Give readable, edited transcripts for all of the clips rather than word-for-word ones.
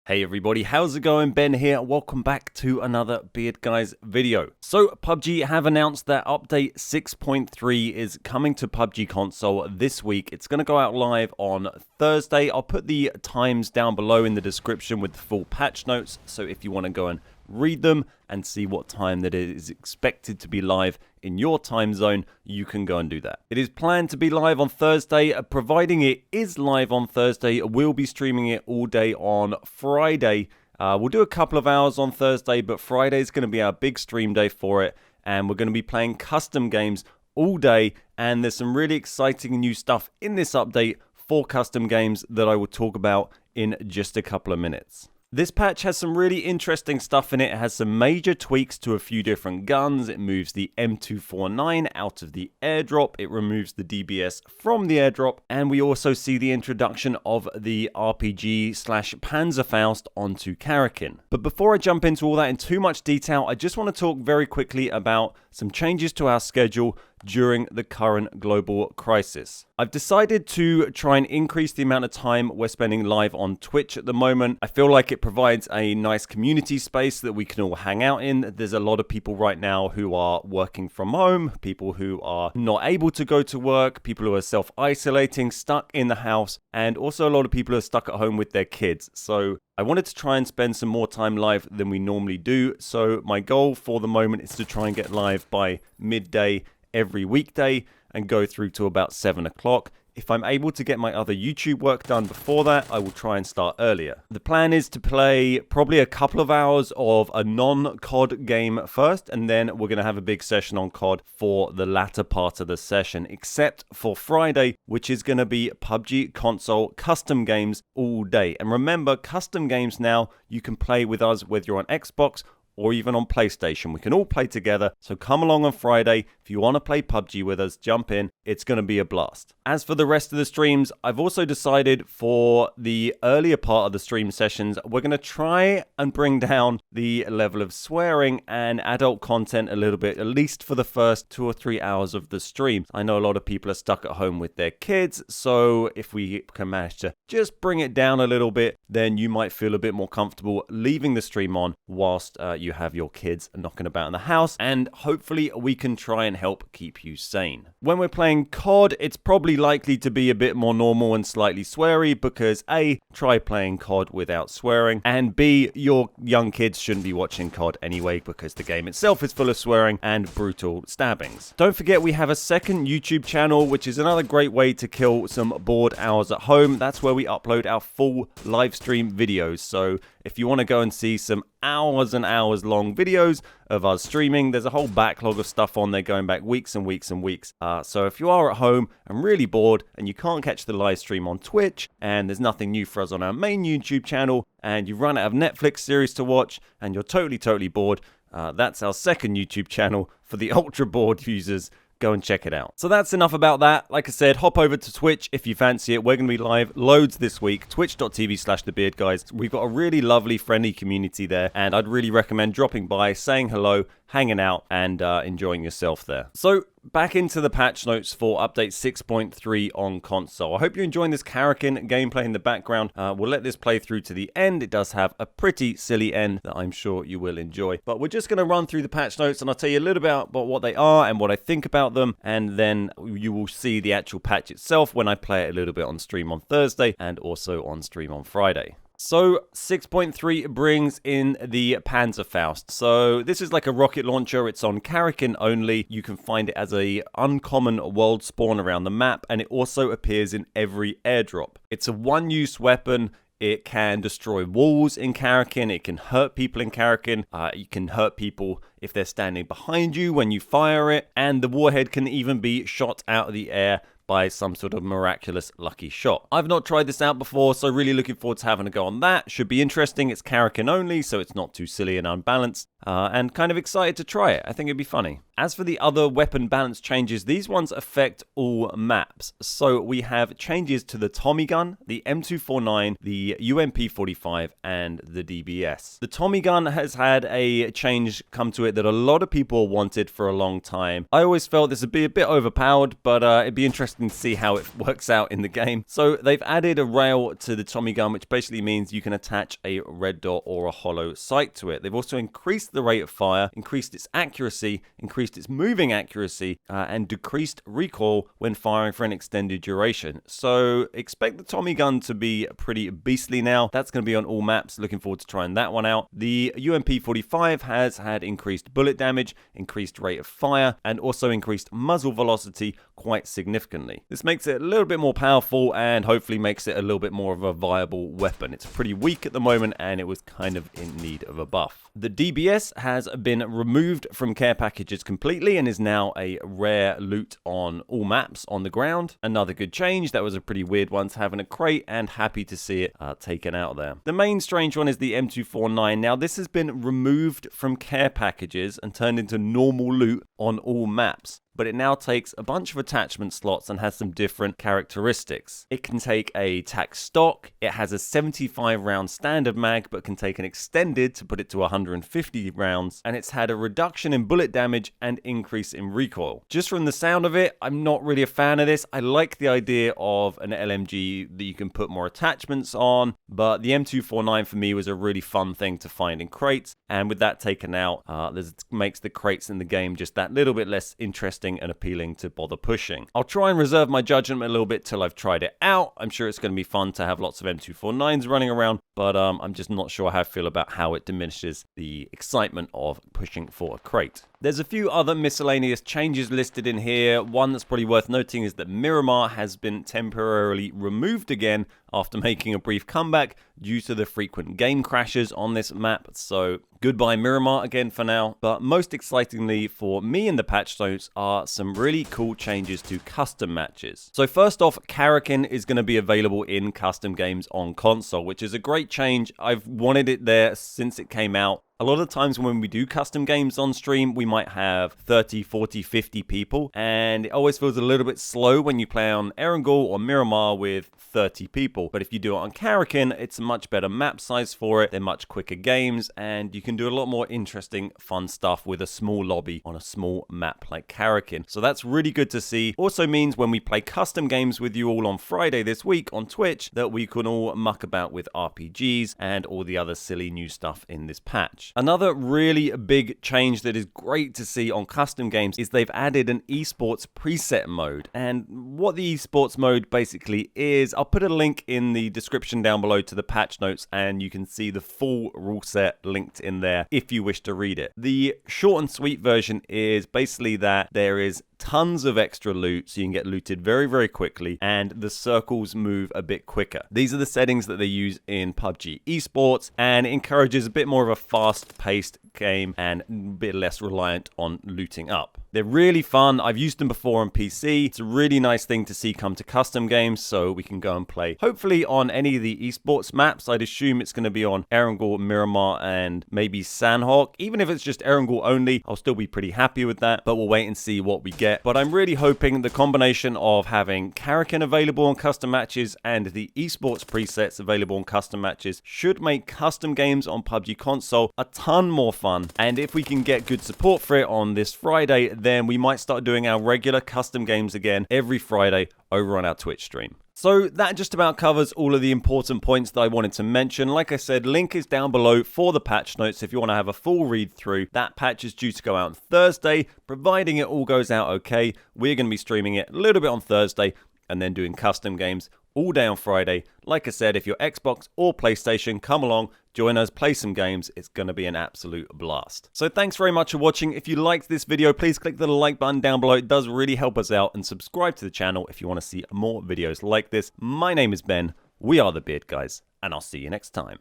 Hey everybody, how's it going? Ben here. Welcome back to another Beard Guys video. So PUBG have announced that update 6.3 is coming to PUBG console this week. It's going to go out live on Thursday. I'll put the times down below in the description with the full patch notes. So if you want to go and read them and see what time that it is expected to be live in your time zone, you can go and do that. It is planned to be live on Thursday. Providing it is live on Thursday, we'll be streaming it all day on Friday. We'll do a couple of hours on Thursday, but Friday is going to be our big stream day for it, and we're going to be playing custom games all day, and there's some really exciting new stuff in this update for custom games that I will talk about in just a couple of minutes. This patch has some really interesting stuff in it. It has some major tweaks to a few different guns. It moves the M249 out of the airdrop. It removes the DBS from the airdrop. And we also see the introduction of the RPG/Panzerfaust onto Karakin. But before I jump into all that in too much detail, I just want to talk very quickly about some changes to our schedule during the current global crisis. I've decided to try and increase the amount of time we're spending live on Twitch at the moment. I feel like it provides a nice community space that we can all hang out in. There's a lot of people right now who are working from home, people who are not able to go to work, people who are self-isolating, stuck in the house, and also a lot of people who are stuck at home with their kids. So I wanted to try and spend some more time live than we normally do. So my goal for the moment is to try and get live by midday every weekday and go through to about 7 o'clock. If I'm able to get my other YouTube work done before that, I will try and start earlier. The plan is to play probably a couple of hours of a non-COD game first, and then we're going to have a big session on COD for the latter part of the session, except for Friday, which is going to be PUBG console custom games all day. And remember, custom games now, you can play with us whether you're on Xbox or even on PlayStation. We can all play together, so come along on Friday. If you want to play PUBG with us, jump in. It's going to be a blast. As for the rest of the streams, I've also decided for the earlier part of the stream sessions, we're going to try and bring down the level of swearing and adult content a little bit, at least for the first 2 or 3 hours of the stream. I know a lot of people are stuck at home with their kids, so if we can manage to just bring it down a little bit, then you might feel a bit more comfortable leaving the stream on whilst you have your kids knocking about in the house, and hopefully we can try and help keep you sane. When we're playing COD, it's probably likely to be a bit more normal and slightly sweary because A, try playing COD without swearing, and B, your young kids shouldn't be watching COD anyway because the game itself is full of swearing and brutal stabbings. Don't forget we have a second YouTube channel, which is another great way to kill some bored hours at home. That's where we upload our full live stream videos. So if you want to go and see some hours and hours long videos of us streaming, there's a whole backlog of stuff on there going back weeks and weeks and weeks. So if you are at home and really bored and you can't catch the live stream on Twitch and there's nothing new for us on our main YouTube channel and you run out of Netflix series to watch and you're totally bored, that's our second YouTube channel for the ultra bored users. Go and check it out. So that's enough about that. Like I said, hop over to Twitch if you fancy it. We're going to be live loads this week. Twitch.tv/thebeardguys. We've got a really lovely, friendly community there, and I'd really recommend dropping by, saying hello, hanging out, and enjoying yourself there. So back into the patch notes for update 6.3 on console. I hope you're enjoying this Karakin gameplay in the background. We'll let this play through to the end. It does have a pretty silly end that I'm sure you will enjoy. But we're just going to run through the patch notes and I'll tell you a little bit about what they are and what I think about them. And then you will see the actual patch itself when I play it a little bit on stream on Thursday and also on stream on Friday. So 6.3 brings in the Panzerfaust. So this is like a rocket launcher. It's on Karakin only. You can find it as a uncommon world spawn around the map, and it also appears in every airdrop. It's a one-use weapon. It can destroy walls in Karakin. It can hurt people in Karakin. You can hurt people if they're standing behind you when you fire it. And the warhead can even be shot out of the air by some sort of miraculous lucky shot. I've not tried this out before, so really looking forward to having a go on that. Should be interesting. It's Karakin only, so it's not too silly and unbalanced. and kind of excited to try it. I think it'd be funny. As for the other weapon balance changes, these ones affect all maps. So we have changes to the Tommy gun, the M249, the UMP45, and the DBS. The Tommy gun has had a change come to it that a lot of people wanted for a long time. I always felt this would be a bit overpowered, but it'd be interesting to see how it works out in the game. So they've added a rail to the Tommy gun, which basically means you can attach a red dot or a hollow sight to it. They've also increased the rate of fire, increased its accuracy, increased its moving accuracy, and decreased recoil when firing for an extended duration. So expect the Tommy gun to be pretty beastly now. That's going to be on all maps. Looking forward to trying that one out. The UMP45 has had increased bullet damage, increased rate of fire, and also increased muzzle velocity quite significantly. This makes it a little bit more powerful and hopefully makes it a little bit more of a viable weapon. It's pretty weak at the moment and it was kind of in need of a buff. The DBS has been removed from care packages completely and is now a rare loot on all maps on the ground. Another good change. That was a pretty weird one to have in a crate, and happy to see it taken out there. The main strange one is the M249. Now this has been removed from care packages and turned into normal loot on all maps, but it now takes a bunch of attachment slots and has some different characteristics. It can take a tac stock, it has a 75 round standard mag, but can take an extended to put it to 150 rounds, and it's had a reduction in bullet damage and increase in recoil. Just from the sound of it, I'm not really a fan of this. I like the idea of an LMG that you can put more attachments on, but the M249 for me was a really fun thing to find in crates, and with that taken out, this makes the crates in the game just that little bit less interesting and appealing to bother pushing. I'll try and reserve my judgment a little bit till I've tried it out. I'm sure it's going to be fun to have lots of M249s running around, but I'm just not sure how I feel about how it diminishes the excitement of pushing for a crate. There's a few other miscellaneous changes listed in here. One that's probably worth noting is that Miramar has been temporarily removed again after making a brief comeback due to the frequent game crashes on this map. So goodbye Miramar again for now. But most excitingly for me in the patch notes are some really cool changes to custom matches. So first off, Karakin is going to be available in custom games on console, which is a great change. I've wanted it there since it came out. A lot of times when we do custom games on stream, we might have 30, 40, 50 people, and it always feels a little bit slow when you play on Erangel or Miramar with 30 people. But if you do it on Karakin, it's a much better map size for it, they're much quicker games, and you can do a lot more interesting, fun stuff with a small lobby on a small map like Karakin. So that's really good to see. Also means when we play custom games with you all on Friday this week on Twitch, that we can all muck about with RPGs and all the other silly new stuff in this patch. Another really big change that is great to see on custom games is they've added an esports preset mode. And what the esports mode basically is, I'll put a link in the description down below to the patch notes and you can see the full rule set linked in there if you wish to read it. The short and sweet version is basically that there is tons of extra loot, so you can get looted very, very quickly, and the circles move a bit quicker. These are the settings that they use in PUBG esports, and it encourages a bit more of a fast-paced game and a bit less reliant on looting up. They're really fun. I've used them before on PC. It's a really nice thing to see come to custom games, so we can go and play hopefully on any of the esports maps. I'd assume it's going to be on Erangel, Miramar, and maybe Sandhawk. Even if it's just Erangel only, I'll still be pretty happy with that, but we'll wait and see what we get. But I'm really hoping the combination of having Karakin available on custom matches and the esports presets available on custom matches should make custom games on PUBG console a ton more fun. And if we can get good support for it on this Friday, then we might start doing our regular custom games again every Friday over on our Twitch stream. So that just about covers all of the important points that I wanted to mention. Like I said, link is down below for the patch notes if you want to have a full read through. That patch is due to go out on Thursday. Providing it all goes out okay, we're going to be streaming it a little bit on Thursday and then doing custom games all day on Friday. Like I said, if you're Xbox or PlayStation, come along, join us, play some games. It's going to be an absolute blast. So thanks very much for watching. If you liked this video, please click the like button down below. It does really help us out, and subscribe to the channel if you want to see more videos like this. My name is Ben. We are the Beard Guys, and I'll see you next time.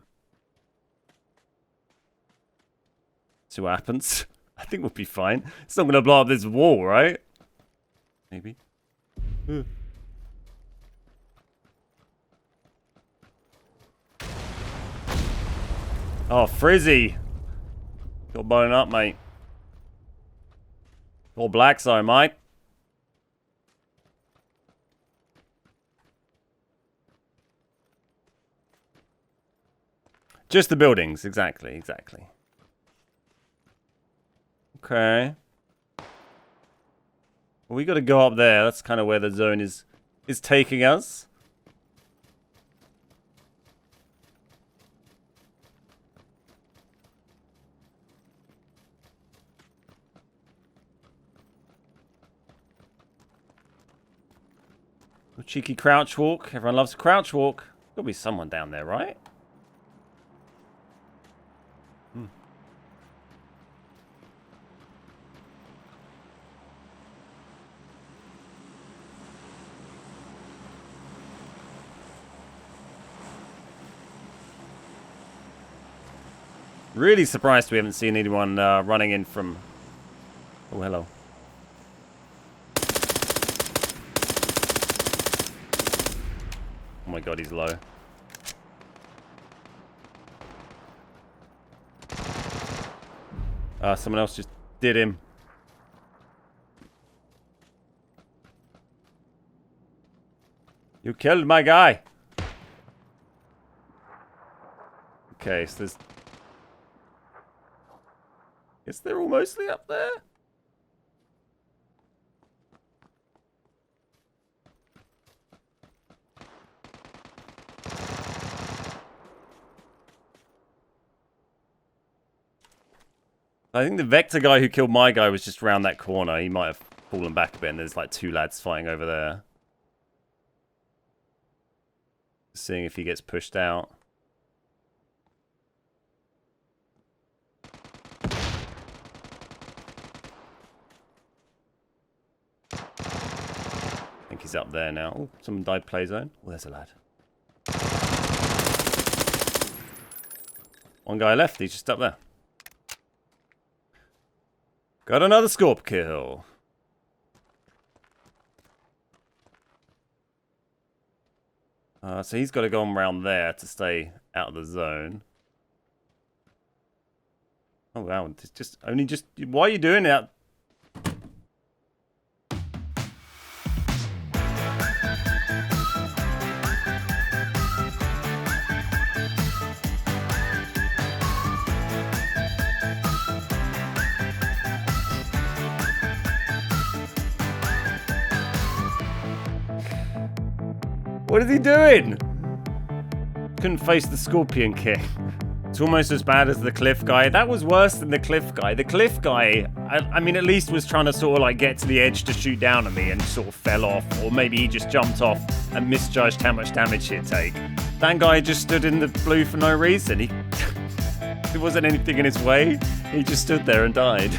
See what happens. I think we'll be fine. It's not going to blow up this wall, right? Maybe. Oh, Frizzy. You're boning up, mate. All black zone, mate. Just the buildings, exactly. Okay. Well, we got to go up there. That's kind of where the zone is taking us. A cheeky crouch walk. Everyone loves a crouch walk. There'll be someone down there, right? Really surprised we haven't seen anyone running in from... Oh, hello. Oh my god, he's low. Someone else just did him. You killed my guy. Okay, so there's... Guess they're all mostly up there. I think the Vector guy who killed my guy was just around that corner. He might have fallen back a bit, and there's like 2 lads fighting over there. Seeing if he gets pushed out. I think he's up there now. Oh, someone died play zone. Oh, there's a lad. One guy left. He's just up there. Got another scorp kill. So he's got to go around there to stay out of the zone. Oh wow! It's just why are you doing that? What is he doing? Couldn't face the scorpion kick. It's almost as bad as the cliff guy. That was worse than the cliff guy. The cliff guy, I mean, at least was trying to sort of like get to the edge to shoot down at me and sort of fell off. Or maybe he just jumped off and misjudged how much damage he'd take. That guy just stood in the blue for no reason. There wasn't anything in his way. He just stood there and died.